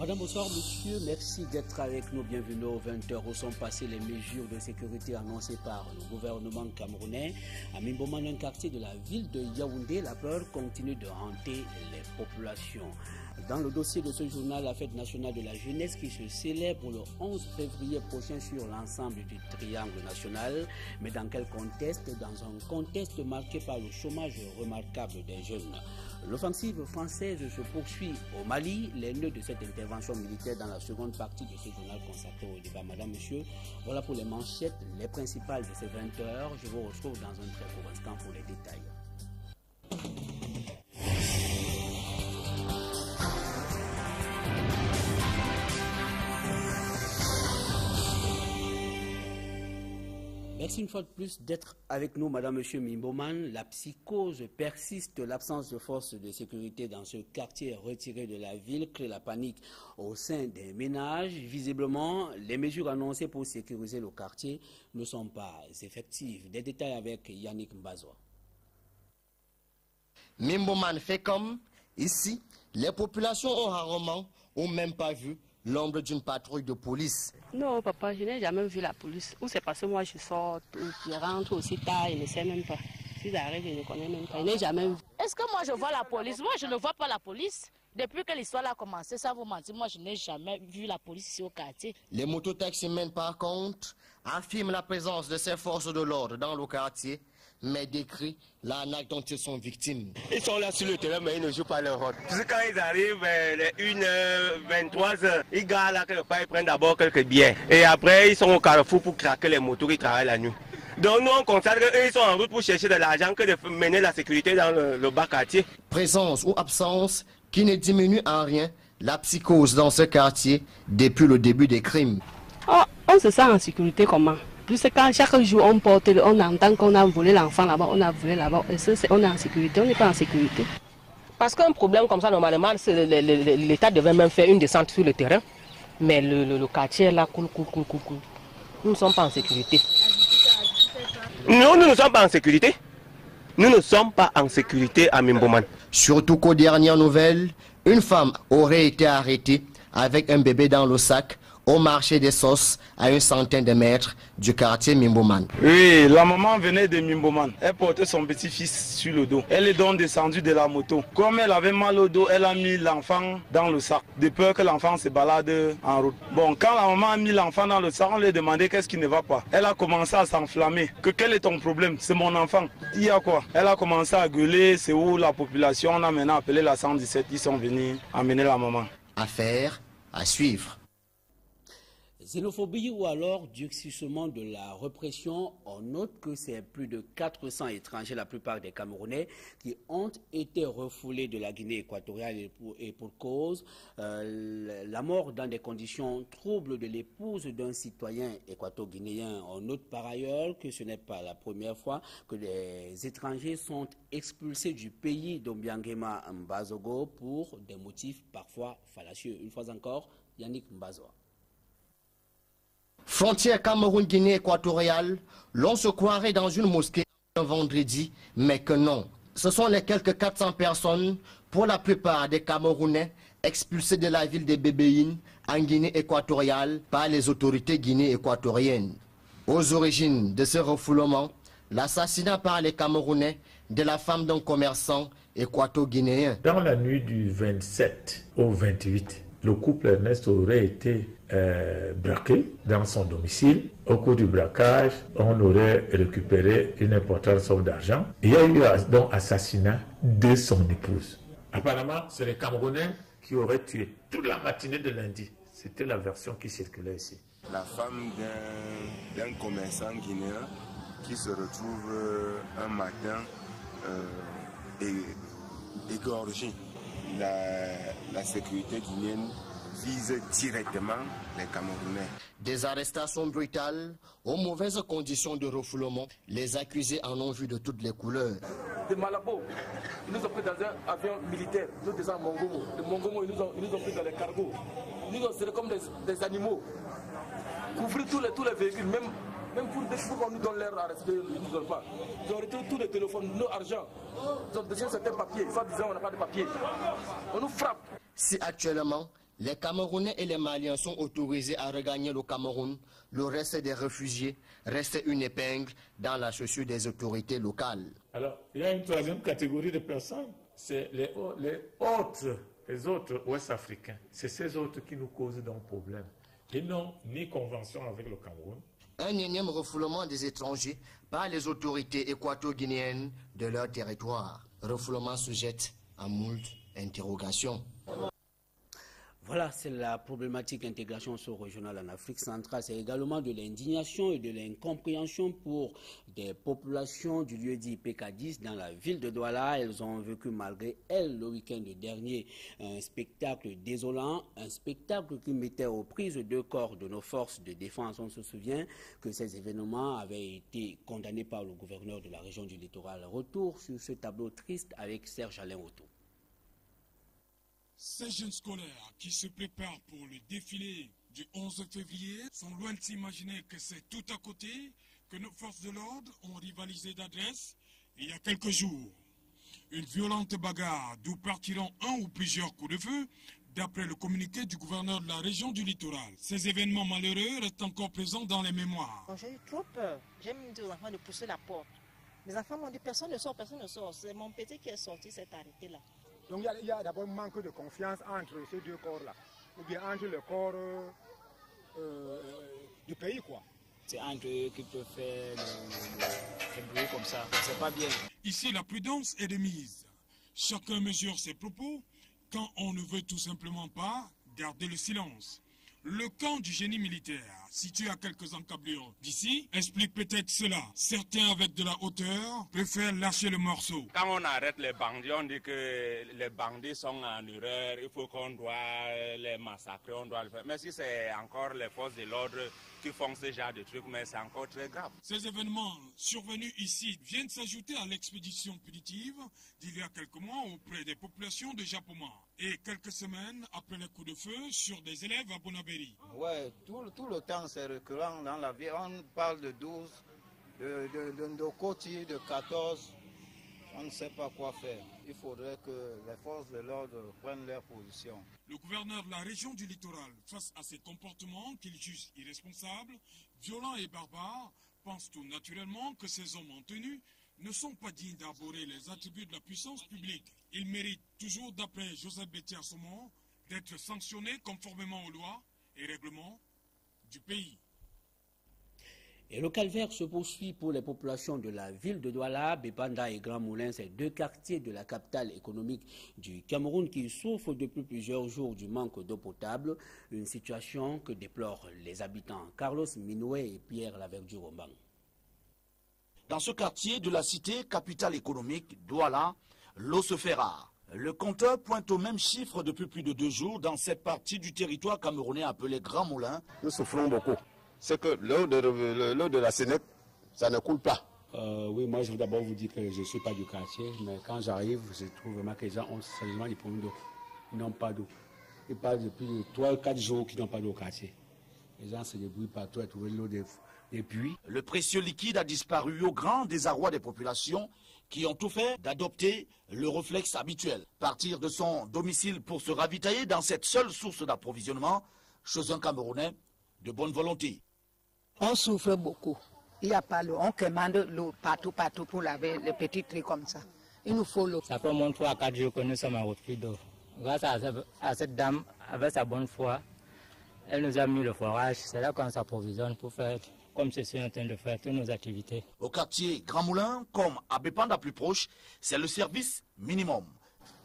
Madame, bonsoir, monsieur. Merci d'être avec nous. Bienvenue aux 20h où sont passées les mesures de sécurité annoncées par le gouvernement camerounais. À Mimboman, un quartier de la ville de Yaoundé, la peur continue de hanter les populations. Dans le dossier de ce journal, la fête nationale de la jeunesse qui se célèbre le 11 février prochain sur l'ensemble du triangle national. Mais dans quel contexte? Dans un contexte marqué par le chômage remarquable des jeunes. L'offensive française se poursuit au Mali. Les nœuds de cette intervention militaire dans la seconde partie de ce journal consacré au débat. Madame, monsieur, voilà pour les manchettes, les principales de ces 20 heures. Je vous retrouve dans un très court instant pour les détails. Merci une fois de plus d'être avec nous, Madame, Monsieur Mimboman. La psychose persiste, l'absence de forces de sécurité dans ce quartier retiré de la ville crée la panique au sein des ménages. Visiblement, les mesures annoncées pour sécuriser le quartier ne sont pas effectives. Des détails avec Yannick Mbazoa. Mimboman fait comme ici, les populations ont rarement ou même pas vu l'ombre d'une patrouille de police. Non, papa, je n'ai jamais vu la police. Ou c'est parce que moi je sors, je rentre aussi tard, je ne sais même pas. Si j'arrive, je ne connais même pas. Je n'ai jamais vu. Est-ce que moi je vois la police? Moi je ne vois pas la police. Depuis que l'histoire a commencé, ça vous mentir, moi je n'ai jamais vu la police ici au quartier. Les mototaximens par contre affirment la présence de ces forces de l'ordre dans le quartier, mais décrit l'arnaque dont ils sont victimes. Ils sont là sur le terrain, mais ils ne jouent pas leur rôle. Parce que quand ils arrivent les 1h, 23h, ils garent là quelque part, ils prennent d'abord quelques billets. Et après, ils sont au carrefour pour craquer les motos qui travaillent la nuit. Donc nous, on constate qu'eux, ils sont en route pour chercher de l'argent que de mener la sécurité dans le bas quartier. Présence ou absence qui ne diminue en rien la psychose dans ce quartier depuis le début des crimes. Oh, on se sent en sécurité comment? Plus quand chaque jour on porte, on entend qu'on a volé l'enfant là-bas, on a volé là-bas, et ça, on est en sécurité, on n'est pas en sécurité. Parce qu'un problème comme ça, normalement, l'État devait même faire une descente sur le terrain, mais le quartier là coule. Nous ne sommes pas en sécurité. Non, nous ne sommes pas en sécurité. Nous ne sommes pas en sécurité à Mimboman. Surtout qu'aux dernières nouvelles, une femme aurait été arrêtée avec un bébé dans le sac au marché des sauces à une centaine de mètres du quartier Mimboman. Oui, la maman venait de Mimboman. Elle portait son petit-fils sur le dos. Elle est donc descendue de la moto. Comme elle avait mal au dos, elle a mis l'enfant dans le sac, de peur que l'enfant se balade en route. Bon, quand la maman a mis l'enfant dans le sac, on lui a demandé qu'est-ce qui ne va pas. Elle a commencé à s'enflammer. Quel est ton problème? C'est mon enfant. Il y a quoi? Elle a commencé à gueuler. C'est où la population? On a maintenant appelé la 117. Ils sont venus amener la maman. Affaire à suivre. Xénophobie ou alors durcissement de la répression, on note que c'est plus de 400 étrangers, la plupart des Camerounais, qui ont été refoulés de la Guinée équatoriale et pour cause la mort dans des conditions troubles de l'épouse d'un citoyen équato-guinéen. On note par ailleurs que ce n'est pas la première fois que les étrangers sont expulsés du pays d'Ombiangema Mbazogo pour des motifs parfois fallacieux. Une fois encore, Yannick Mbazoa. Frontière Cameroun-Guinée équatoriale, l'on se croirait dans une mosquée un vendredi, mais que non. Ce sont les quelques 400 personnes, pour la plupart des Camerounais, expulsés de la ville de Bébéine, en Guinée équatoriale, par les autorités guinéo-équatoriennes. Aux origines de ce refoulement, l'assassinat par les Camerounais de la femme d'un commerçant équato-guinéen. Dans la nuit du 27 au 28, le couple Ernest aurait été braqué dans son domicile. Au cours du braquage, on aurait récupéré une importante somme d'argent. Il y a eu donc assassinat de son épouse. Apparemment, c'est les Camerounais qui auraient tué toute la matinée de lundi. C'était la version qui circulait ici. La femme d'un commerçant guinéen qui se retrouve un matin égorgé. La sécurité guinéenne vise directement les Camerounais. Des arrestations brutales, aux mauvaises conditions de refoulement, les accusés en ont vu de toutes les couleurs. De Malabo, ils nous ont pris dans un avion militaire, nous descendons à Mongomo. De Mongomo, ils nous ont pris dans les cargos. Ils nous ont serrés comme des animaux. Couvrir tous les véhicules, même pour qu'on nous donne l'air à respirer, ils ne nous donnent pas. Ils ont retiré tous les téléphones, nos argent. Ils ont déchiré certains papiers, soit disant on n'a pas de papiers. On nous frappe. Si actuellement, Les Camerounais et les Maliens sont autorisés à regagner le Cameroun. Le reste des réfugiés reste une épingle dans la chaussure des autorités locales. Alors, il y a une troisième catégorie de personnes, c'est les autres Ouest-Africains. C'est ces autres qui nous causent donc problème. Ils n'ont ni convention avec le Cameroun. Un énième refoulement des étrangers par les autorités équato-guinéennes de leur territoire. Refoulement sujette à moult interrogations. Voilà, c'est la problématique intégration sous-régionale en Afrique centrale. C'est également de l'indignation et de l'incompréhension pour des populations du lieu-dit PK10 dans la ville de Douala. Elles ont vécu malgré elles le week-end dernier un spectacle désolant, un spectacle qui mettait aux prises deux corps de nos forces de défense. On se souvient que ces événements avaient été condamnés par le gouverneur de la région du littoral. Retour sur ce tableau triste avec Serge Alain Otto. Ces jeunes scolaires qui se préparent pour le défilé du 11 février sont loin de s'imaginer que c'est tout à côté, que nos forces de l'ordre ont rivalisé d'adresse il y a quelques jours. Une violente bagarre d'où partiront un ou plusieurs coups de feu, d'après le communiqué du gouverneur de la région du littoral. Ces événements malheureux restent encore présents dans les mémoires. J'ai eu trop peur. J'ai même dit aux enfants de pousser la porte. Les enfants m'ont dit personne ne sort, personne ne sort. C'est mon petit qui est sorti, s'est arrêté là. Donc il y a d'abord un manque de confiance entre ces deux corps-là, ou bien entre le corps du pays, quoi. C'est entre eux qui peuvent faire le bruit comme ça, c'est pas bien. Ici, la prudence est de mise. Chacun mesure ses propos quand on ne veut tout simplement pas garder le silence. Le camp du génie militaire, situé à quelques encablures d'ici, explique peut-être cela. Certains, avec de la hauteur, préfèrent lâcher le morceau. Quand on arrête les bandits, on dit que les bandits sont en erreur, il faut qu'on doit les massacrer, on doit le faire. Mais si c'est encore les forces de l'ordre qui font ce genre de trucs, mais c'est encore très grave. Ces événements survenus ici viennent s'ajouter à l'expédition punitive d'il y a quelques mois auprès des populations de Japoma. Et quelques semaines après les coups de feu sur des élèves à Bonabéry. Ouais, tout le temps c'est récurrent dans la vie. On parle de 12, de Ndokoti, de 14. On ne sait pas quoi faire. Il faudrait que les forces de l'ordre prennent leur position. Le gouverneur de la région du littoral, face à ces comportements qu'il juge irresponsables, violents et barbares, pense tout naturellement que ces hommes en tenue ne sont pas dignes d'arborer les attributs de la puissance publique. Ils méritent toujours, d'après Joseph Bétier-Saumon, d'être sanctionnés conformément aux lois et règlements du pays. Et le calvaire se poursuit pour les populations de la ville de Douala, Bépanda et Grand Moulin, ces deux quartiers de la capitale économique du Cameroun qui souffrent depuis plusieurs jours du manque d'eau potable, une situation que déplorent les habitants. Carlos Minoué et Pierre Laverdure-Ombang. Dans ce quartier de la cité capitale économique, Douala, l'eau se fait rare. Le compteur pointe au même chiffre depuis plus de 2 jours dans cette partie du territoire camerounais appelée Grand Moulin. Nous souffrons beaucoup. C'est que l'eau de la Sénèque, ça ne coule pas. Oui, moi je veux d'abord vous dire que je ne suis pas du quartier, mais quand j'arrive, je trouve vraiment que les gens ont seulement des problèmes d'eau. Ils n'ont pas d'eau. Ils parlent depuis 3 ou 4 jours qu'ils n'ont pas d'eau au quartier. Les gens se débrouillent partout à trouver l'eau des puits. Le précieux liquide a disparu au grand désarroi des populations qui ont tout fait d'adopter le réflexe habituel. Partir de son domicile pour se ravitailler dans cette seule source d'approvisionnement chez un Camerounais de bonne volonté. On souffre beaucoup. Il n'y a pas l'eau. On commande l'eau partout pour laver les petits trucs comme ça. Il nous faut l'eau. Ça fait au moins 3 à 4 jours que nous sommes en refus d'eau. Grâce à cette dame, avec sa bonne foi, elle nous a mis le forage. C'est là qu'on s'approvisionne pour faire, comme je suis en train de faire, toutes nos activités. Au quartier Grand Moulin, comme à Bépanda plus proche, c'est le service minimum.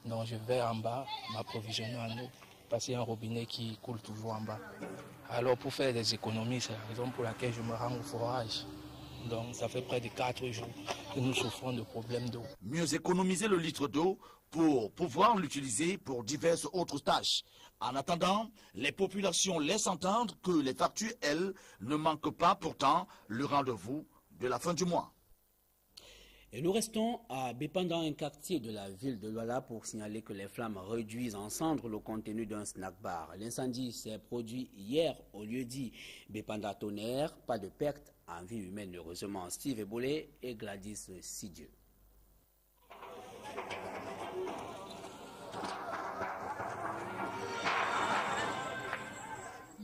Donc je vais en bas m'approvisionner en eau, parce qu'il y a un robinet qui coule toujours en bas. Alors pour faire des économies, c'est la raison pour laquelle je me rends au forage. Donc ça fait près de 4 jours que nous souffrons de problèmes d'eau. Mieux économiser le litre d'eau pour pouvoir l'utiliser pour diverses autres tâches. En attendant, les populations laissent entendre que les factures, elles, ne manquent pas pourtant le rendez-vous de la fin du mois. Et nous restons à Bépanda, un quartier de la ville de Douala, pour signaler que les flammes réduisent en cendres le contenu d'un snack bar. L'incendie s'est produit hier au lieu-dit Bépanda Tonnerre. Pas de perte en vie humaine, heureusement. Steve Ebolé et Gladys Sidieu.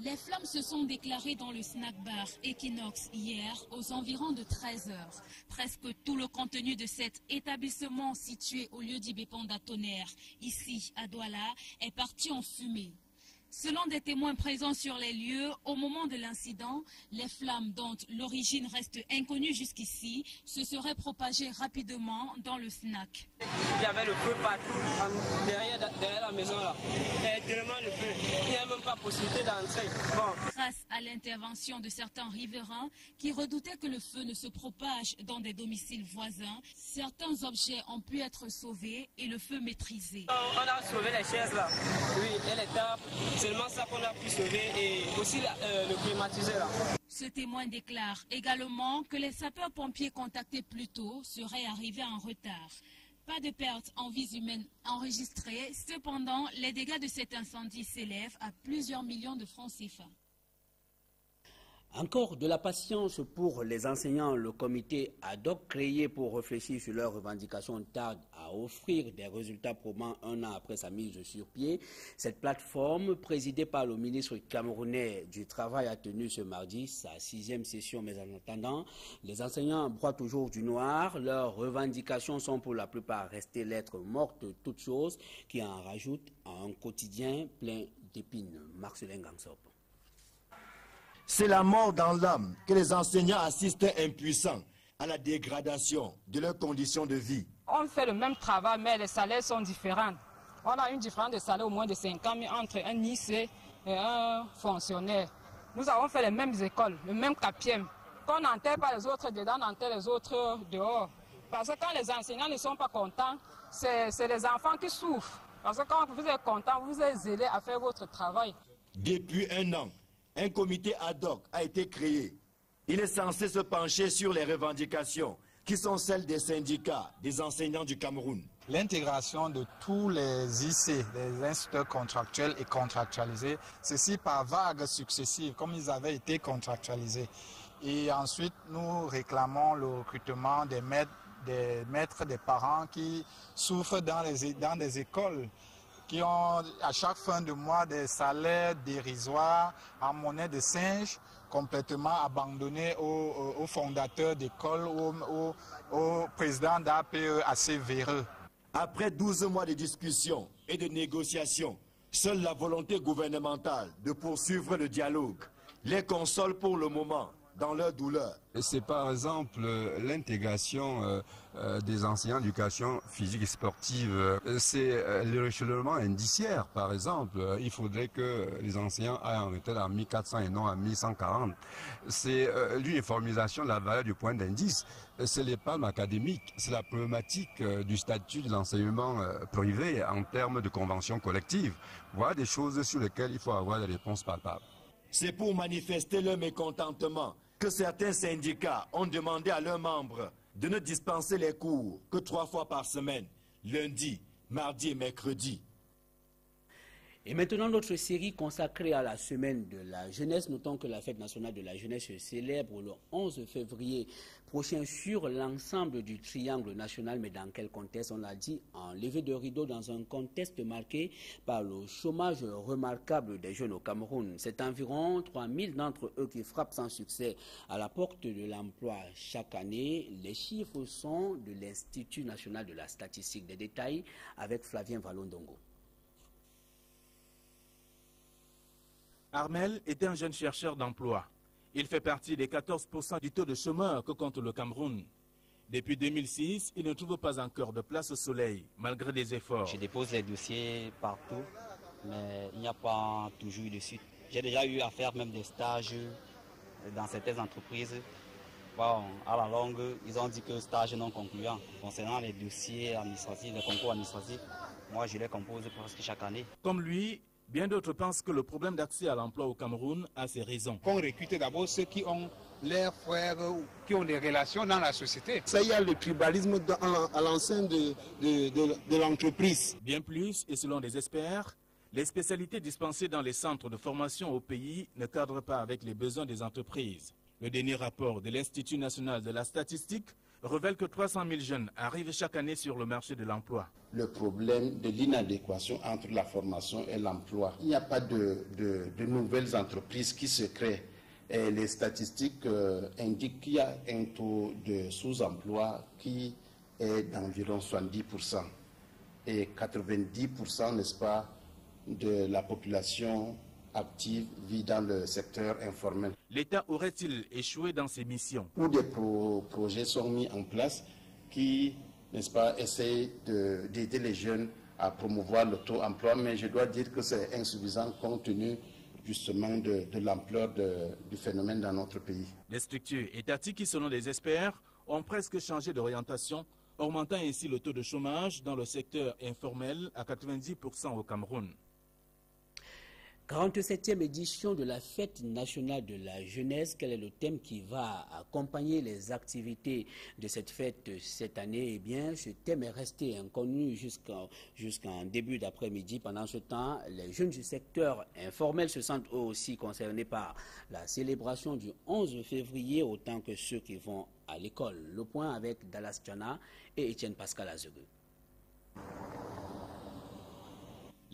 Les flammes se sont déclarées dans le snack-bar Equinox hier aux environs de 13 h. Presque tout le contenu de cet établissement situé au lieu d'Ibépanda Tonnerre, ici à Douala, est parti en fumée. Selon des témoins présents sur les lieux, au moment de l'incident, les flammes dont l'origine reste inconnue jusqu'ici se seraient propagées rapidement dans le snack. Il y avait le feu partout, derrière la maison là. Et tellement le feu, il n'y a même pas possibilité d'entrer. Bon. Grâce à l'intervention de certains riverains qui redoutaient que le feu ne se propage dans des domiciles voisins, certains objets ont pu être sauvés et le feu maîtrisé. On a sauvé les chaises là, oui, et les tables. Seulement ça qu'on a pu sauver et aussi le climatiseur là. Ce témoin déclare également que les sapeurs-pompiers contactés plus tôt seraient arrivés en retard. Pas de pertes en vies humaines enregistrées, cependant les dégâts de cet incendie s'élèvent à plusieurs millions de francs CFA. Encore de la patience pour les enseignants. Le comité ad hoc créé pour réfléchir sur leurs revendications tarde à offrir des résultats probants un an après sa mise sur pied. Cette plateforme, présidée par le ministre camerounais du Travail, a tenu ce mardi sa 6e session. Mais en attendant, les enseignants broient toujours du noir. Leurs revendications sont pour la plupart restées lettres mortes toutes choses, qui en rajoutent à un quotidien plein d'épines. Marcelin Gangsop. C'est la mort dans l'âme que les enseignants assistent impuissants à la dégradation de leurs conditions de vie. On fait le même travail, mais les salaires sont différents. On a une différence de salaire au moins de 50 000 entre un lycée et un fonctionnaire. Nous avons fait les mêmes écoles, le même CAPIEM. Quand on n'enterre pas les autres dedans, on enterre les autres dehors. Parce que quand les enseignants ne sont pas contents, c'est les enfants qui souffrent. Parce que quand vous êtes content, vous êtes zélé à faire votre travail. Depuis un an, un comité ad hoc a été créé. Il est censé se pencher sur les revendications qui sont celles des syndicats des enseignants du Cameroun. L'intégration de tous les IC, les instituteurs contractuels et contractualisés, ceci par vagues successives, comme ils avaient été contractualisés. Et ensuite, nous réclamons le recrutement des maîtres, des parents qui souffrent dans des écoles, qui ont à chaque fin de mois des salaires dérisoires en monnaie de singe, complètement abandonnés aux fondateurs d'écoles, aux présidents d'APE assez véreux. Après 12 mois de discussions et de négociations, seule la volonté gouvernementale de poursuivre le dialogue les console pour le moment dans leur douleur. C'est par exemple l'intégration des enseignants d'éducation physique et sportive. C'est le réchelonnement indiciaire, par exemple. Il faudrait que les enseignants aillent en retraite à 1400 et non à 1140. C'est l'uniformisation de la valeur du point d'indice. C'est les palmes académiques. C'est la problématique du statut de l'enseignement privé en termes de convention collective. Voilà des choses sur lesquelles il faut avoir des réponses palpables. C'est pour manifester leur mécontentement que certains syndicats ont demandé à leurs membres de ne dispenser les cours que 3 fois par semaine, lundi, mardi et mercredi. Et maintenant, notre série consacrée à la semaine de la jeunesse. Notons que la fête nationale de la jeunesse se célèbre le 11 février prochain sur l'ensemble du triangle national. Mais dans quel contexte? On l'a dit, en levée de rideau dans un contexte marqué par le chômage remarquable des jeunes au Cameroun. C'est environ 3000 d'entre eux qui frappent sans succès à la porte de l'emploi chaque année. Les chiffres sont de l'Institut national de la statistique. Des détails avec Flavien Valondongo. Armel est un jeune chercheur d'emploi. Il fait partie des 14% du taux de chômeurs que compte le Cameroun. Depuis 2006, il ne trouve pas encore de place au soleil, malgré des efforts. Je dépose les dossiers partout, mais il n'y a pas toujours eu de suite. J'ai déjà eu à faire même des stages dans certaines entreprises. Bon, à la longue, ils ont dit que stage non concluant. Concernant les dossiers administratifs, les concours administratifs, moi je les compose presque chaque année. Comme lui, bien d'autres pensent que le problème d'accès à l'emploi au Cameroun a ses raisons. Qu'on recrute d'abord ceux qui ont leurs frères, qui ont des relations dans la société. Ça, il y a le tribalisme à l'enceinte de l'entreprise. Bien plus, et selon des experts, les spécialités dispensées dans les centres de formation au pays ne cadrent pas avec les besoins des entreprises. Le dernier rapport de l'Institut national de la statistique révèle que 300 000 jeunes arrivent chaque année sur le marché de l'emploi. Le problème de l'inadéquation entre la formation et l'emploi. Il n'y a pas de nouvelles entreprises qui se créent. Et les statistiques indiquent qu'il y a un taux de sous-emploi qui est d'environ 70%. Et 90%, n'est-ce pas, de la population active vit dans le secteur informel. L'État aurait-il échoué dans ses missions? Où des projets sont mis en place qui, n'est-ce pas, essayent d'aider les jeunes à promouvoir l'auto-emploi, mais je dois dire que c'est insuffisant compte tenu justement de l'ampleur du phénomène dans notre pays. Les structures étatiques qui, selon les experts, ont presque changé d'orientation, augmentant ainsi le taux de chômage dans le secteur informel à 90% au Cameroun. 47e édition de la Fête nationale de la jeunesse. Quel est le thème qui va accompagner les activités de cette fête cette année? Eh bien, ce thème est resté inconnu jusqu'en début d'après-midi. Pendant ce temps, les jeunes du secteur informel se sentent eux aussi concernés par la célébration du 11 février, autant que ceux qui vont à l'école. Le point avec Dallas Tchana et Étienne Pascal Azegu.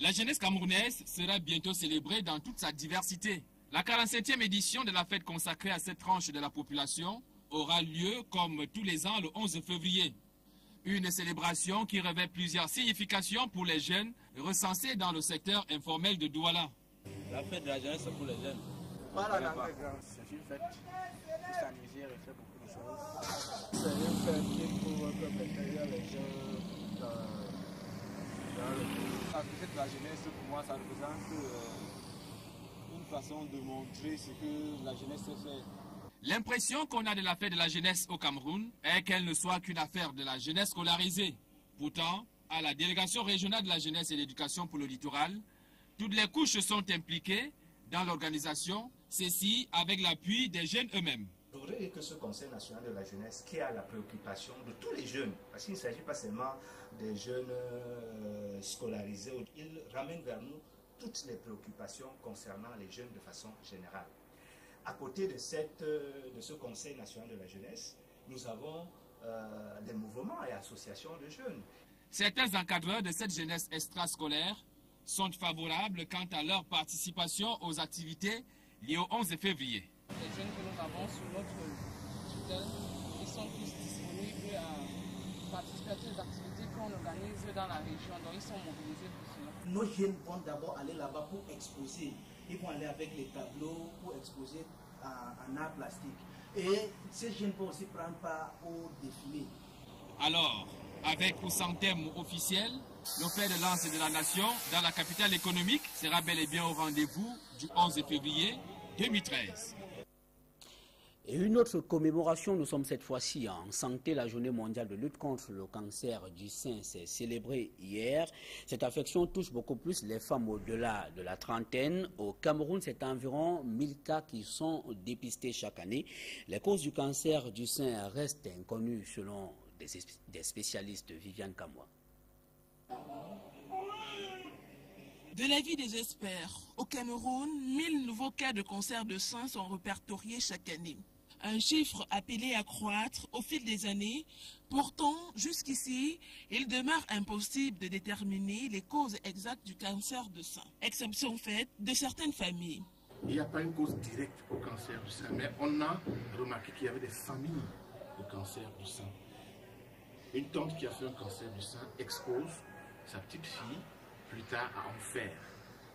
La jeunesse camerounaise sera bientôt célébrée dans toute sa diversité. La 47e édition de la fête consacrée à cette tranche de la population aura lieu comme tous les ans le 11 février. Une célébration qui revêt plusieurs significations pour les jeunes recensés dans le secteur informel de Douala. La fête de la jeunesse pour les jeunes. C'est une fête qui s'amuse et fait beaucoup de choses. C'est une fête qui prouve que maintenant les jeunes dans le pays. La fête de la jeunesse, pour moi, ça représente une façon de montrer ce que la jeunesse sait faire. L'impression qu'on a de la fête de la jeunesse au Cameroun est qu'elle ne soit qu'une affaire de la jeunesse scolarisée. Pourtant, à la délégation régionale de la jeunesse et de l'éducation pour le littoral, toutes les couches sont impliquées dans l'organisation, ceci avec l'appui des jeunes eux-mêmes. Je voudrais que ce Conseil national de la jeunesse qui a la préoccupation de tous les jeunes, parce qu'il ne s'agit pas seulement des jeunes scolarisés, il ramène vers nous toutes les préoccupations concernant les jeunes de façon générale. À côté de ce Conseil national de la jeunesse, nous avons des mouvements et associations de jeunes. Certains encadreurs de cette jeunesse extrascolaire sont favorables quant à leur participation aux activités liées au 11 février. Les jeunes que nous avons sous notre tutelle, ils sont tous disponibles à participer à toutes les activités qu'on organise dans la région, donc ils sont mobilisés pour cela. Nos jeunes vont d'abord aller là-bas pour exposer. Ils vont aller avec les tableaux pour exposer en art plastique. Et ces jeunes vont aussi prendre part au défilé. Alors, avec ou sans thème officiel, le fer de lance de la nation dans la capitale économique sera bel et bien au rendez-vous du 11 février 2013. Et une autre commémoration, nous sommes cette fois-ci en santé. La journée mondiale de lutte contre le cancer du sein s'est célébrée hier. Cette affection touche beaucoup plus les femmes au-delà de la trentaine. Au Cameroun, c'est environ 1000 cas qui sont dépistés chaque année. Les causes du cancer du sein restent inconnues selon des spécialistes. Viviane Kamwa. De l'avis des experts, au Cameroun, 1000 nouveaux cas de cancer de sein sont répertoriés chaque année. Un chiffre appelé à croître au fil des années. Pourtant, jusqu'ici, il demeure impossible de déterminer les causes exactes du cancer de sein. Exception faite de certaines familles. Il n'y a pas une cause directe au cancer du sein, mais on a remarqué qu'il y avait des familles de cancer du sein. Une tante qui a fait un cancer du sein expose sa petite fille plus tard à en faire.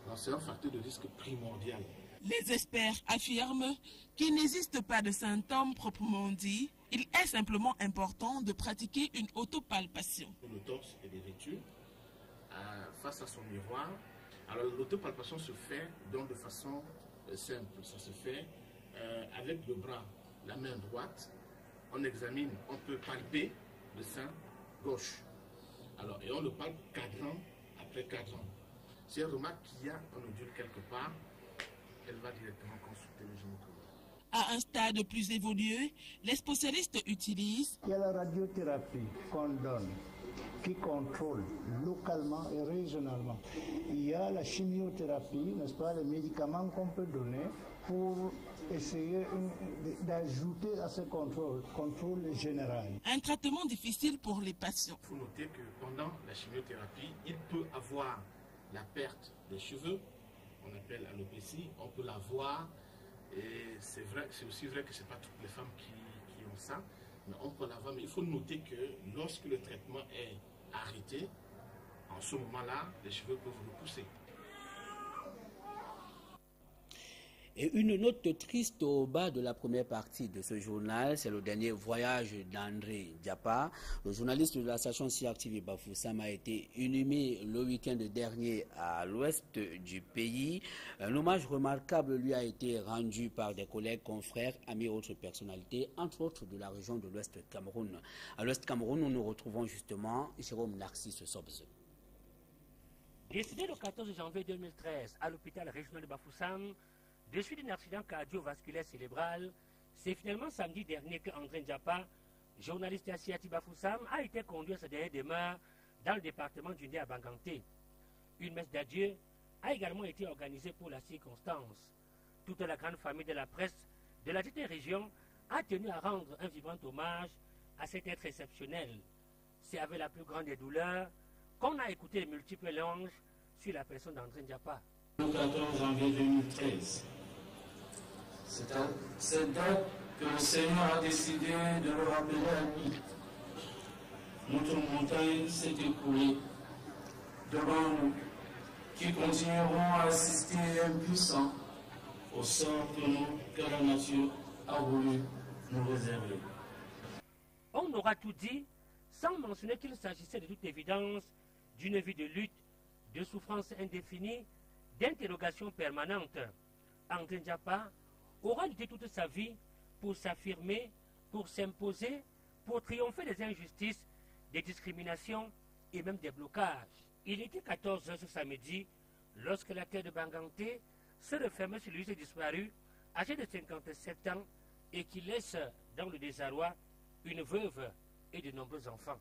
Donc c'est un facteur de risque primordial. Les experts affirment qu'il n'existe pas de symptômes proprement dits. Il est simplement important de pratiquer une autopalpation. Le torse est dévêtu face à son miroir. Alors l'autopalpation se fait donc de façon simple. Ça se fait avec le bras, la main droite. On examine, on peut palper le sein gauche. Alors, et on le palpe cadran après cadran. Si elle remarque qu'il y a un nodule quelque part, elle va directement consulter le gynécologue. À un stade plus évolué, les spécialistes utilisent... Il y a la radiothérapie qu'on donne, qui contrôle localement et régionalement. Il y a la chimiothérapie, n'est-ce pas, les médicaments qu'on peut donner pour essayer d'ajouter à ce contrôle général. Un traitement difficile pour les patients. Il faut noter que pendant la chimiothérapie, il peut avoir la perte des cheveux, on appelle alopécie, on peut la voir, et c'est aussi vrai que ce n'est pas toutes les femmes qui ont ça, mais on peut la voir. Mais il faut noter que lorsque le traitement est arrêté, en ce moment-là, les cheveux peuvent repousser. Et une note triste au bas de la première partie de ce journal, c'est le dernier voyage d'André Diapa. Le journaliste de la station CRTV Bafoussam a été inhumé le week-end dernier à l'ouest du pays. Un hommage remarquable lui a été rendu par des collègues, confrères, amis et autres personnalités, entre autres de la région de l'ouest Cameroun. À l'ouest Cameroun, nous nous retrouvons justement Jérôme Narcisse Sobz. Décédé le 14 janvier 2013 à l'hôpital régional de Bafoussam, de suite d'un accident cardiovasculaire cérébral, c'est finalement samedi dernier que André Diapa, journaliste à CRTV Bafoussam, a été conduit à sa dernière demeure dans le département du Ndé à Banganté. Une messe d'adieu a également été organisée pour la circonstance. Toute la grande famille de la presse de la dite région a tenu à rendre un vibrant hommage à cet être exceptionnel. C'est avec la plus grande des douleurs qu'on a écouté les multiples louanges sur la personne d'André Diapa. Le 14 janvier 2013, c'est à cette date que le Seigneur a décidé de le rappeler à lui. Notre montagne s'est écoulée devant nous, qui continueront à assister impuissants au sort que la nature a voulu nous réserver. On aura tout dit sans mentionner qu'il s'agissait de toute évidence d'une vie de lutte, de souffrance indéfinie, d'interrogation permanente. André Diapa aura lutté toute sa vie pour s'affirmer, pour s'imposer, pour triompher des injustices, des discriminations et même des blocages. Il était 14 h ce samedi lorsque la terre de Banganté se refermait sur lui disparu, âgé de 57 ans et qui laisse dans le désarroi une veuve et de nombreux enfants.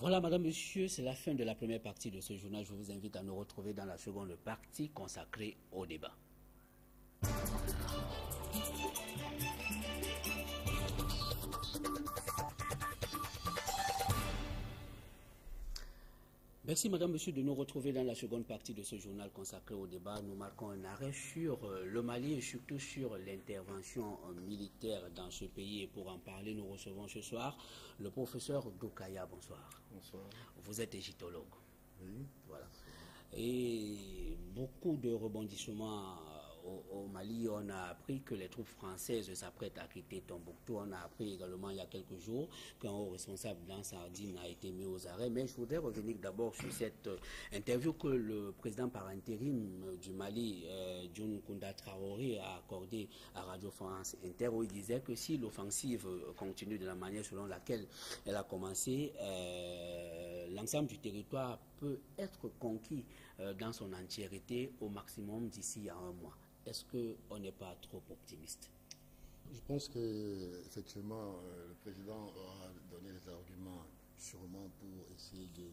Voilà, madame, monsieur, c'est la fin de la première partie de ce journal. Je vous invite à nous retrouver dans la seconde partie consacrée au débat. Merci, madame, monsieur, de nous retrouver dans la seconde partie de ce journal consacré au débat. Nous marquons un arrêt sur le Mali et surtout sur l'intervention militaire dans ce pays. Et pour en parler, nous recevons ce soir le professeur Doukaya. Bonsoir. Bonsoir. Vous êtes égyptologue. Oui. Voilà. Et beaucoup de rebondissements au Mali. On a appris que les troupes françaises s'apprêtent à quitter Tombouctou. On a appris également il y a quelques jours qu'un haut responsable dans Sardine a été mis aux arrêts. Mais je voudrais revenir d'abord sur cette interview que le président par intérim du Mali, Djoun Kounda Traoré, a accordée à Radio France Inter, où il disait que si l'offensive continue de la manière selon laquelle elle a commencé, l'ensemble du territoire peut être conquis dans son entièreté au maximum d'ici à un mois. Est-ce qu'on n'est pas trop optimiste? Je pense qu'effectivement, le président aura donné des arguments sûrement pour essayer de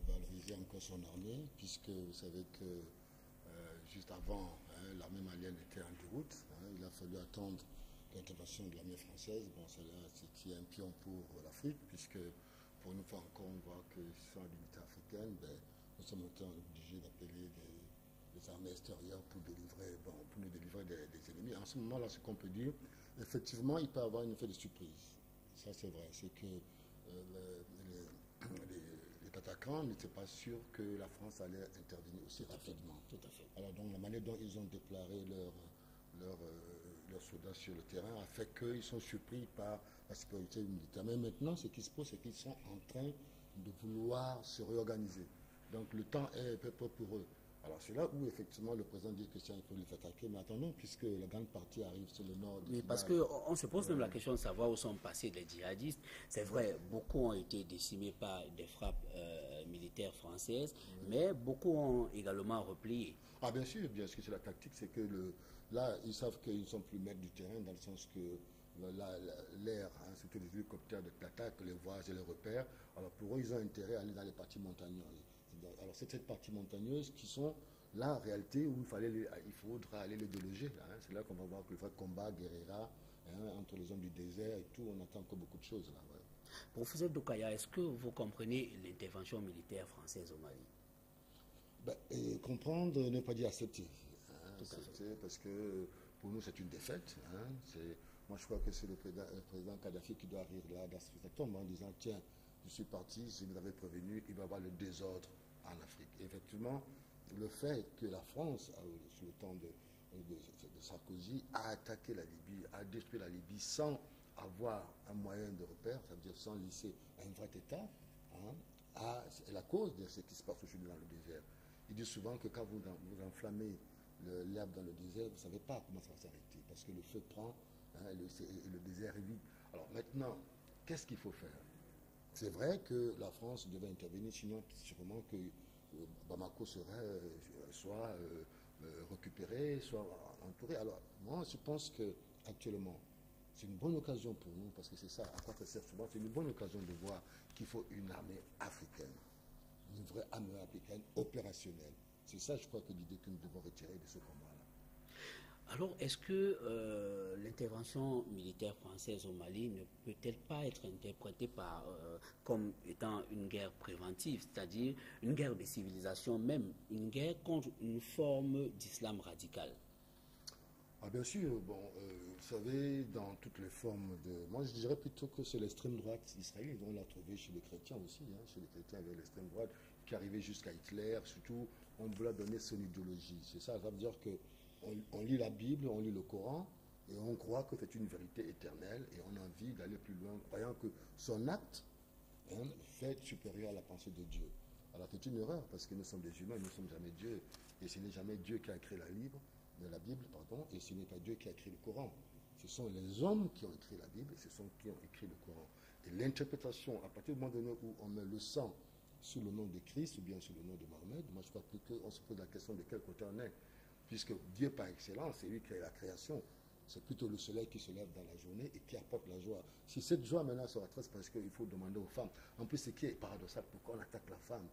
valoriser encore son armée, puisque vous savez que juste avant, l'armée malienne était en déroute. Il a fallu attendre l'intervention de l'armée française. Bon, c'était un pion pour l'Afrique, puisque pour une fois encore, on voit que sans l'unité africaine, nous sommes obligés d'appeler des armées extérieures pour nous délivrer des ennemis. En ce moment-là, ce qu'on peut dire, effectivement, il peut y avoir un effet de surprise. Ça, c'est vrai. C'est que les attaquants n'étaient pas sûrs que la France allait intervenir aussi rapidement. Tout à fait. Alors, donc, la manière dont ils ont déclaré leurs soldats sur le terrain a fait qu'ils sont surpris par la sécurité militaire. Mais maintenant, ce qui se pose, c'est qu'ils sont en train de vouloir se réorganiser. Donc, le temps est peu pour eux. Alors c'est là où effectivement le président dit que il faut les attaquer, mais attendons, puisque la grande partie arrive sur le nord. Oui, parce qu'on se pose même la question de savoir où sont passés les djihadistes. C'est vrai, beaucoup ont été décimés par des frappes militaires françaises, mais beaucoup ont également replié. Ah bien sûr, c'est la tactique, c'est que là, ils savent qu'ils ne sont plus maîtres du terrain, dans le sens que l'air, surtout les hélicoptères de l'attaque, les voyages et les repères. Alors pour eux, ils ont intérêt à aller dans les parties montagneuses. Alors c'est cette partie montagneuse qui sont là en réalité où il faudra aller les déloger. Hein. C'est là qu'on va voir que le vrai combat guerrera entre les hommes du désert et tout. On attend encore beaucoup de choses là. Ouais. Professeur Dokaya, est-ce que vous comprenez l'intervention militaire française au Mali? Comprendre ne pas dire accepter. Accepter parce que pour nous c'est une défaite. Moi je crois que c'est le président Kadhafi qui doit rire là dans sa tombe en disant tiens, je suis parti, je vous avais prévenu, il va y avoir le désordre en Afrique. Et effectivement, le fait que la France, sous le temps de Sarkozy, a attaqué la Libye, a détruit la Libye sans avoir un moyen de repère, ça veut dire sans laisser un vrai État, est la cause de ce qui se passe aujourd'hui dans le désert. Il dit souvent que quand vous enflammez l'herbe dans le désert, vous ne savez pas comment ça va s'arrêter, parce que le feu prend et le désert est vide. Alors maintenant, qu'est-ce qu'il faut faire? C'est vrai que la France devait intervenir, sinon sûrement que Bamako serait soit récupéré, soit entouré. Alors moi je pense qu'actuellement, c'est une bonne occasion pour nous, parce que c'est ça, à quoi ça sert souvent, c'est une bonne occasion de voir qu'il faut une armée africaine, une vraie armée africaine opérationnelle. C'est ça, je crois, que l'idée que nous devons retirer de ce combat-là. Alors, est-ce que l'intervention militaire française au Mali ne peut-elle pas être interprétée comme étant une guerre préventive, c'est-à-dire une guerre de civilisation, même une guerre contre une forme d'islam radical? Bien sûr, vous savez, dans toutes les formes de... Moi, je dirais plutôt que c'est l'extrême droite israélienne. On l'a trouvé chez les chrétiens aussi. Chez les chrétiens, il y avait l'extrême droite qui arrivait jusqu'à Hitler. Surtout, on voulait donner son idéologie. C'est ça, ça veut dire qu'on lit la Bible, on lit le Coran, et on croit que c'est une vérité éternelle, et on a envie d'aller plus loin, croyant que son acte fait être supérieur à la pensée de Dieu. Alors c'est une erreur, parce que nous sommes des humains, nous ne sommes jamais Dieu, et ce n'est jamais Dieu qui a créé la Bible, et ce n'est pas Dieu qui a écrit le Coran. Ce sont les hommes qui ont écrit la Bible, et ce sont qui ont écrit le Coran. Et l'interprétation, à partir du moment donné où on met le sang sous le nom de Christ ou bien sous le nom de Mohamed, moi je crois qu'on se pose la question de quel côté on est. Puisque Dieu par excellence, c'est lui qui a la création. C'est plutôt le soleil qui se lève dans la journée et qui apporte la joie. Si cette joie maintenant sera triste, parce qu'il faut demander aux femmes. En plus, ce qui est paradoxal, pourquoi on attaque la femme?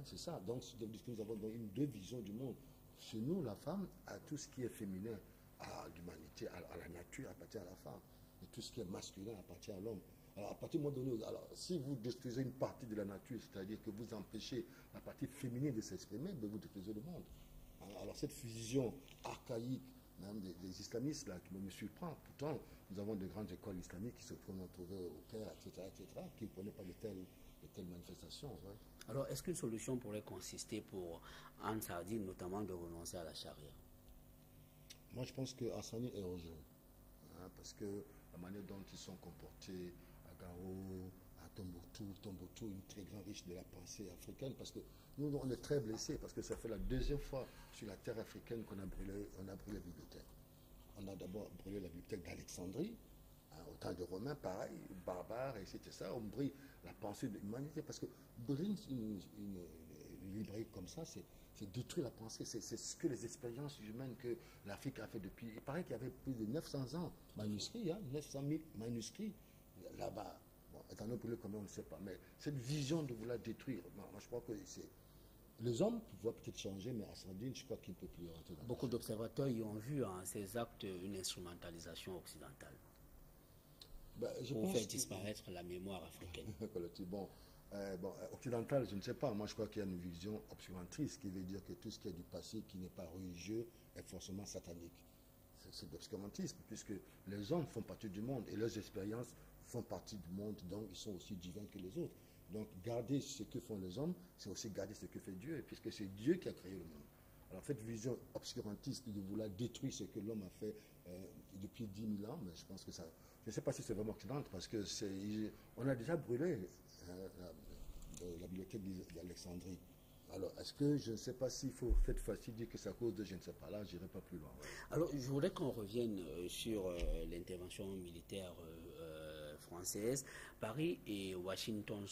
C'est ça. Donc nous avons deux visions du monde. Chez nous, la femme a tout ce qui est féminin, à l'humanité, à la nature, appartient à la femme. Et tout ce qui est masculin appartient à l'homme. Alors, à partir du moment donné, si vous détruisez une partie de la nature, c'est-à-dire que vous empêchez la partie féminine de s'exprimer, vous détruisez le monde. Alors, cette fusion archaïque, même des islamistes, là, qui me surprend. Pourtant, nous avons de grandes écoles islamiques qui se trouvaient au Caire, etc., qui ne prenaient pas de telles manifestations. Ouais. Alors, est-ce qu'une solution pourrait consister pour Ansardi, notamment, de renoncer à la charia? Moi, je pense que Hassani est en jeu. Parce que la manière dont ils sont comportés à Gao, à Tombouctou, une très grande riche de la pensée africaine, parce que nous, on est très blessés, parce que ça fait la deuxième fois sur la terre africaine qu'on a brûlé la bibliothèque. On a d'abord brûlé la bibliothèque d'Alexandrie, au temps des Romains, pareil, barbares, et c'était ça, on brûle la pensée de l'humanité, parce que brûler une librairie comme ça, c'est détruire la pensée, c'est ce que les expériences humaines que l'Afrique a fait depuis, il paraît qu'il y avait plus de 900 ans, manuscrits, 900 000 manuscrits, là-bas. Bon, étant donné brûler combien, on ne sait pas, mais cette vision de vouloir détruire, moi je crois que c'est... Les hommes pouvaient peut-être changer, mais Hassani, je crois qu'il ne peut plus rentrer dans Beaucoup d'observateurs y ont vu en ces actes une instrumentalisation occidentale. Pour faire disparaître la mémoire africaine. Occidentale, je ne sais pas. Moi, je crois qu'il y a une vision obscurantriste qui veut dire que tout ce qui est du passé, qui n'est pas religieux, est forcément satanique. C'est de l'obscurantisme, puisque les hommes font partie du monde et leurs expériences font partie du monde, donc ils sont aussi divins que les autres. Donc, garder ce que font les hommes, c'est aussi garder ce que fait Dieu, puisque c'est Dieu qui a créé le monde. Alors, cette vision obscurantiste de vouloir détruire ce que l'homme a fait depuis 10 000 ans, mais je pense que ça... Je ne sais pas si c'est vraiment occidental, parce que on a déjà brûlé la bibliothèque d'Alexandrie. Alors, est-ce que, je ne sais pas s'il faut cette fois-ci dire que c'est à cause de, je ne sais pas, là, je n'irai pas plus loin. Ouais. Alors, je voudrais qu'on revienne sur l'intervention militaire française. Paris et Washington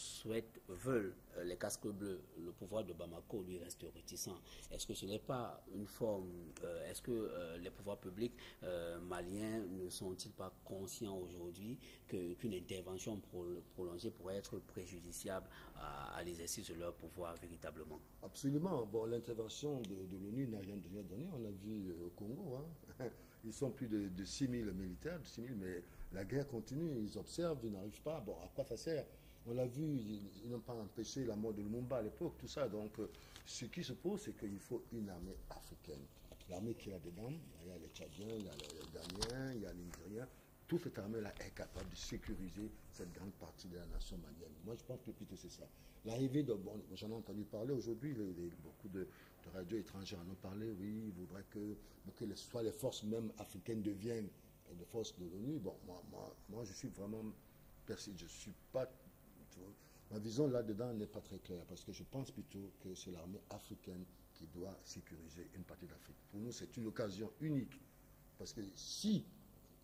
veulent les casques bleus. Le pouvoir de Bamako lui reste réticent. Est-ce que ce n'est pas une forme, est-ce que les pouvoirs publics maliens ne sont-ils pas conscients aujourd'hui qu'une intervention prolongée pourrait être préjudiciable à l'exercice de leur pouvoir véritablement? Absolument. Bon, l'intervention de l'ONU n'a rien donné. On a vu au Congo, hein. Ils sont plus de 6 000 militaires, mais la guerre continue, ils observent, ils n'arrivent pas. Bon, à quoi ça sert? On l'a vu, ils n'ont pas empêché la mort de Lumumba à l'époque, tout ça. Donc, ce qui se pose, c'est qu'il faut une armée africaine. L'armée qui est là-dedans, il y a les Tchadiens, il y a les Ghanéens, il y a les Nigériens. Toute cette armée-là est capable de sécuriser cette grande partie de la nation malienne. Moi, je pense que plutôt c'est ça. L'arrivée de... Bon, j'en ai entendu parler aujourd'hui, beaucoup de radios étrangères en ont parlé, oui, ils voudraient que soit les forces même africaines deviennent des forces de l'ONU. Bon, moi, je suis vraiment persiste. Je suis pas... Ma vision là-dedans n'est pas très claire, parce que je pense plutôt que c'est l'armée africaine qui doit sécuriser une partie d'Afrique. Pour nous, c'est une occasion unique, parce que si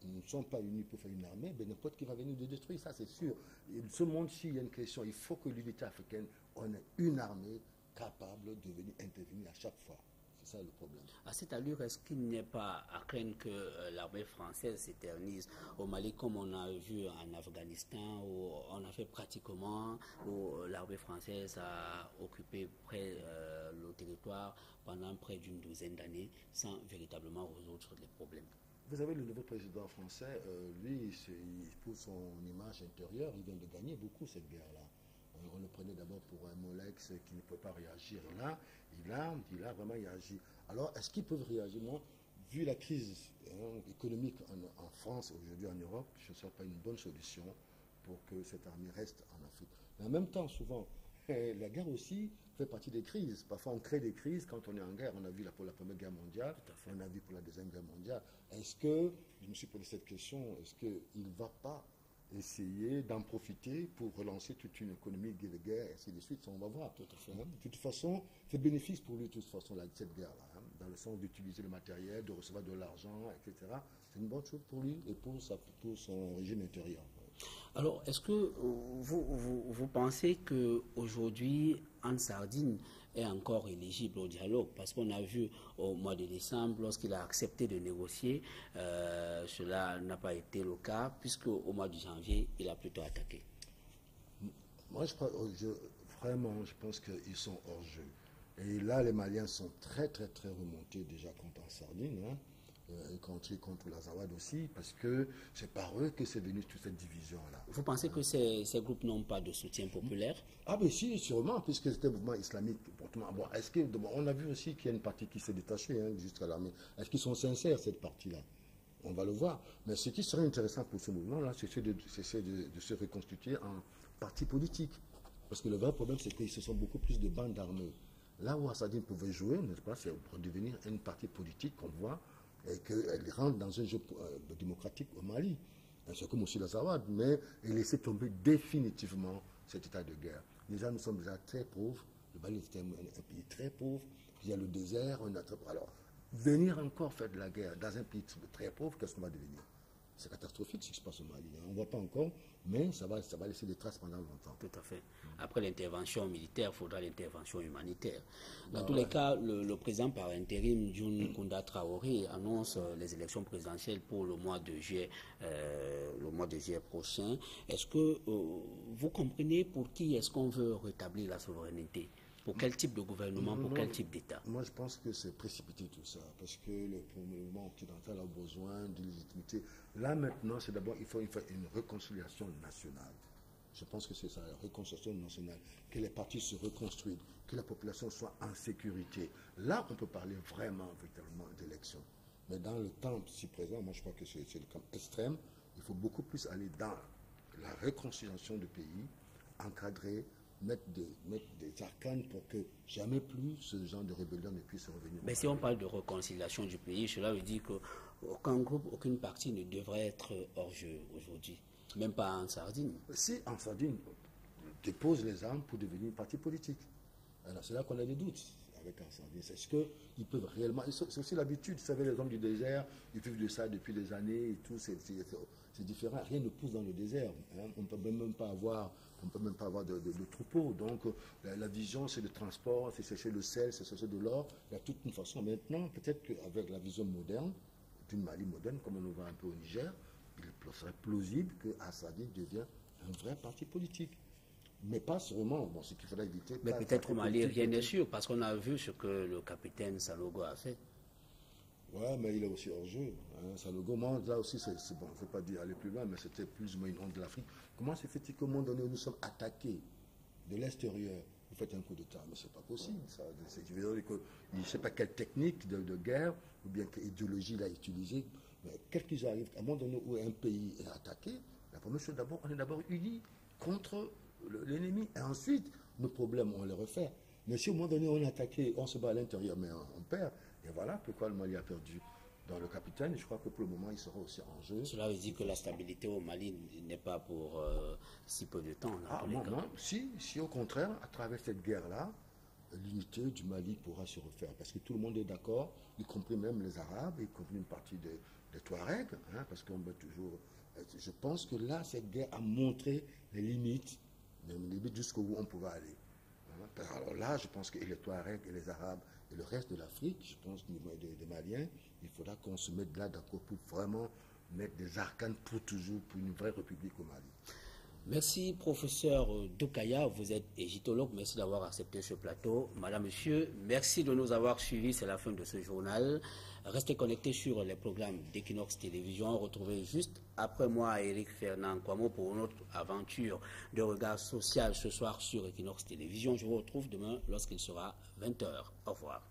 nous ne sommes pas unis pour faire une armée, ben n'importe qui va venir nous détruire, ça c'est sûr. Et ce monde-ci, il y a une question, il faut que l'unité africaine, on ait une armée capable de venir intervenir à chaque fois. C'est ça le problème. À cette allure, est-ce qu'il n'est pas à craindre que l'armée française s'éternise au Mali, comme on a vu en Afghanistan, où on a fait pratiquement, où l'armée française a occupé le territoire pendant près d'une douzaine d'années, sans véritablement résoudre les problèmes? Vous avez le nouveau président français, lui, pour son image intérieure, il vient de gagner beaucoup cette guerre-là. On le prenait d'abord pour un molex qui ne peut pas réagir. Là, il a vraiment réagi. Alors, est-ce qu'ils peuvent réagir? Non. Vu la crise économique en France, aujourd'hui en Europe, ce ne sera pas une bonne solution pour que cette armée reste en Afrique. Mais en même temps, souvent, la guerre aussi fait partie des crises. Parfois, on crée des crises quand on est en guerre. On a vu pour la Première Guerre mondiale, on a vu pour la Deuxième Guerre mondiale. Est-ce que, je me suis posé cette question, est-ce qu'il ne va pas essayer d'en profiter pour relancer toute une économie de guerre, et ainsi de suite? On va voir. De toute façon, c'est bénéfice pour lui, de toute façon, cette guerre-là, dans le sens d'utiliser le matériel, de recevoir de l'argent, etc. C'est une bonne chose pour lui et pour son régime intérieur. Alors, est-ce que vous pensez qu'aujourd'hui, en Sardine, est encore éligible au dialogue? Parce qu'on a vu au mois de décembre, lorsqu'il a accepté de négocier, cela n'a pas été le cas, puisque au mois de janvier, il a plutôt attaqué. Moi, je pense qu'ils sont hors jeu. Et là, les Maliens sont très, très, très remontés déjà contre en Sardine, contre l'Azawad aussi, parce que c'est par eux que c'est venu toute cette division-là. Vous pensez que ces groupes n'ont pas de soutien populaire? Ah ben si, sûrement, puisque c'était un mouvement islamique. Bon, on a vu aussi qu'il y a une partie qui s'est détachée jusqu'à l'armée. Est-ce qu'ils sont sincères, cette partie-là? On va le voir. Mais ce qui serait intéressant pour ce mouvement-là, c'est de se reconstituer en parti politique. Parce que le vrai problème, c'est qu'ils se sont beaucoup plus de bandes armées. Là où Assadine pouvait jouer, n'est-ce pas, c'est pour devenir une partie politique qu'on voit, et qu'elle rentre dans un jeu démocratique au Mali. C'est comme aussi l'Azawad, mais elle laisser tomber définitivement cet état de guerre. Déjà, nous sommes déjà très pauvres. Le Mali est un pays très pauvre. Il y a le désert. Alors, venir encore faire de la guerre dans un pays très pauvre, qu'est-ce qu'on va devenir? C'est catastrophique ce qui se passe au Mali. On ne voit pas encore, mais ça va laisser des traces pendant longtemps. Tout à fait. Après l'intervention militaire, il faudra l'intervention humanitaire. Dans tous les cas, le président par intérim, Djoun Kounda Traoré, annonce les élections présidentielles pour le mois de juillet prochain. Est-ce que vous comprenez pour qui est-ce qu'on veut rétablir la souveraineté? Pour quel type de gouvernement, pour quel type d'État? Moi, je pense que c'est précipité tout ça, parce que le mouvement occidental a besoin de légitimité. Là, maintenant, c'est d'abord, il faut une réconciliation nationale. Je pense que c'est ça, la réconciliation nationale, que les partis se reconstruisent, que la population soit en sécurité. Là, on peut parler véritablement d'élection. Mais dans le temps si présent, moi, je crois que c'est le camp extrême. Il faut beaucoup plus aller dans la réconciliation du pays, encadrer, mettre des arcanes pour que jamais plus ce genre de rébellion ne puisse revenir. Mais si on parle de réconciliation du pays, cela veut dire qu'aucun groupe, aucune partie ne devrait être hors jeu aujourd'hui, même pas en Sardine. Si en Sardine, dépose les armes pour devenir parti politique. Alors c'est là qu'on a des doutes. avec Assadi. Est-ce qu'ils peuvent réellement... C'est aussi l'habitude, vous savez, les hommes du désert, ils vivent de ça depuis des années et tout, c'est différent. Rien ne pousse dans le désert. Hein. On ne peut même pas avoir de troupeau. Donc la vision, c'est le transport, c'est chercher le sel, c'est chercher de l'or. Il y a toute une façon. Maintenant, peut-être qu'avec la vision moderne, d'une Mali moderne, comme on le voit un peu au Niger, il serait plausible que Assadi devienne un vrai parti politique. Mais pas seulement, bon, ce qu'il faudrait éviter. Mais peut-être au Mali, rien n'est sûr, parce qu'on a vu ce que le capitaine Sanogo a fait. Ouais, mais il est aussi hors jeu. Hein. Sanogo, là aussi, c'est bon, il ne faut pas dire aller plus loin, mais c'était plus ou moins une honte de l'Afrique. Comment se fait-il qu'au moment donné où nous sommes attaqués de l'extérieur, vous faites un coup d'État? Mais ce n'est pas possible. Ça. Je veux dire que, je ne sais pas quelle technique de guerre ou bien quelle idéologie il a utilisée, mais quel qu'il arrive, à un moment donné où un pays est attaqué, la première chose d'abord, on est d'abord unis contre l'ennemi. Et ensuite, nos problèmes, on les refait. Mais si au moment donné, on est attaqué, on se bat à l'intérieur, mais on perd. Et voilà pourquoi le Mali a perdu. Dans le capitaine, je crois que pour le moment, il sera aussi en jeu. Cela veut dire que la stabilité au Mali n'est pas pour si peu de temps. Non, si au contraire, à travers cette guerre-là, l'unité du Mali pourra se refaire. Parce que tout le monde est d'accord, y compris même les Arabes, y compris une partie des Touaregs, hein, parce qu'on veut toujours... Je pense que là, cette guerre a montré les limites jusqu'où on pouvait aller. Alors là, je pense que les Touaregs et les Arabes et le reste de l'Afrique, je pense au niveau des Maliens, il faudra qu'on se mette là d'accord pour vraiment mettre des arcanes pour toujours, pour une vraie république au Mali. Merci, professeur Dokaya. Vous êtes égyptologue. Merci d'avoir accepté ce plateau. Madame, monsieur, merci de nous avoir suivis. C'est la fin de ce journal. Restez connectés sur les programmes d'Equinox Télévision. Retrouvez juste après moi Eric Fernand Kwamo pour une autre aventure de regard social ce soir sur Equinox Télévision. Je vous retrouve demain lorsqu'il sera 20h. Au revoir.